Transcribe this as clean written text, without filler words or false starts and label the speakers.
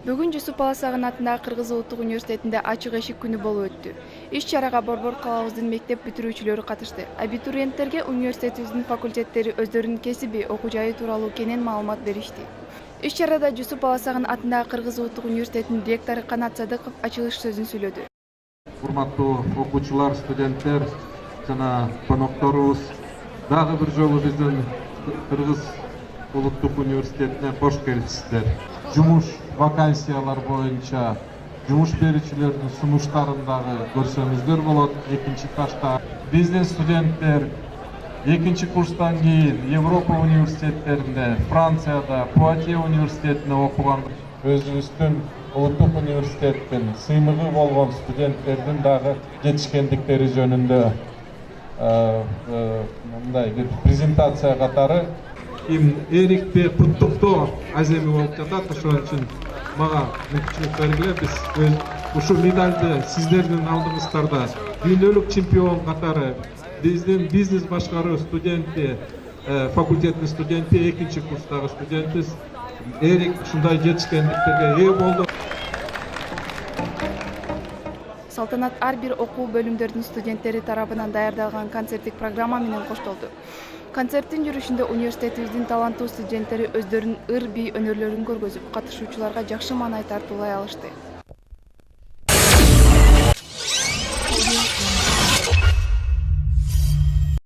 Speaker 1: Бүгүн Жусуп Баласагын атындагы Кыргыз Улуттук университетинде ачык эшик күнү болуп өттү. Иш-чарага борбор калабыздын мектеп бүтүрүүчүлөрү катышты. Абитуриенттерге университетибиздин факультеттери өздөрүнүн кесиби, окуу жайы тууралуу кенен маалымат беришти. Иш-чарада Жусуп Баласагын атындагы Кыргыз Улуттук университетинин ректору Канат Садыков ачылыш сөзүн сүйлөдү.
Speaker 2: Урматтуу окуучулар, студенттер жана конокторубуз, дагы бир жолу биздин Кыргыз Улуттук университетине кош келипсиздер. Жумуш вакансиялар боюнча жумуш берүүчүлөрдүн сунуштарын дагы көрсөңүздөр болот. Экинчи этажда биздин студенттер экинчи курстан кийин Европа университеттеринде, Францияда, Пуатье университетинде окуган, өзүбүздүн Улуттук университеттин сыймыгы болгон студенттердин дагы жетишкендиктери жөнүндө мындай бир презентация катары Эрикти куттуктоо аземи болуп жатат. Ошон үчүн мага мүмкүнчүлүк бергиле, биз ушул медалды сиздердин алдыңыздарда дүйнөлүк чемпион катары биздин бизнес башкаруу студенти, факультеттин студенти, экинчи курстагы студентибиз Эрик ушундай жетишкендиктерге ээ болду.
Speaker 1: Салтанат ар бир окуу бөлүмдөрдүн студенттери тарабынан даярдалган концерттик программа менен коштолду. Концерттин жүрүшүндө университетибиздин таланттуу студенттери өздөрүнүн ыр бий өнөрлөрүн көргөзүп, катышуучуларга жакшы маанай тартуулай алышты.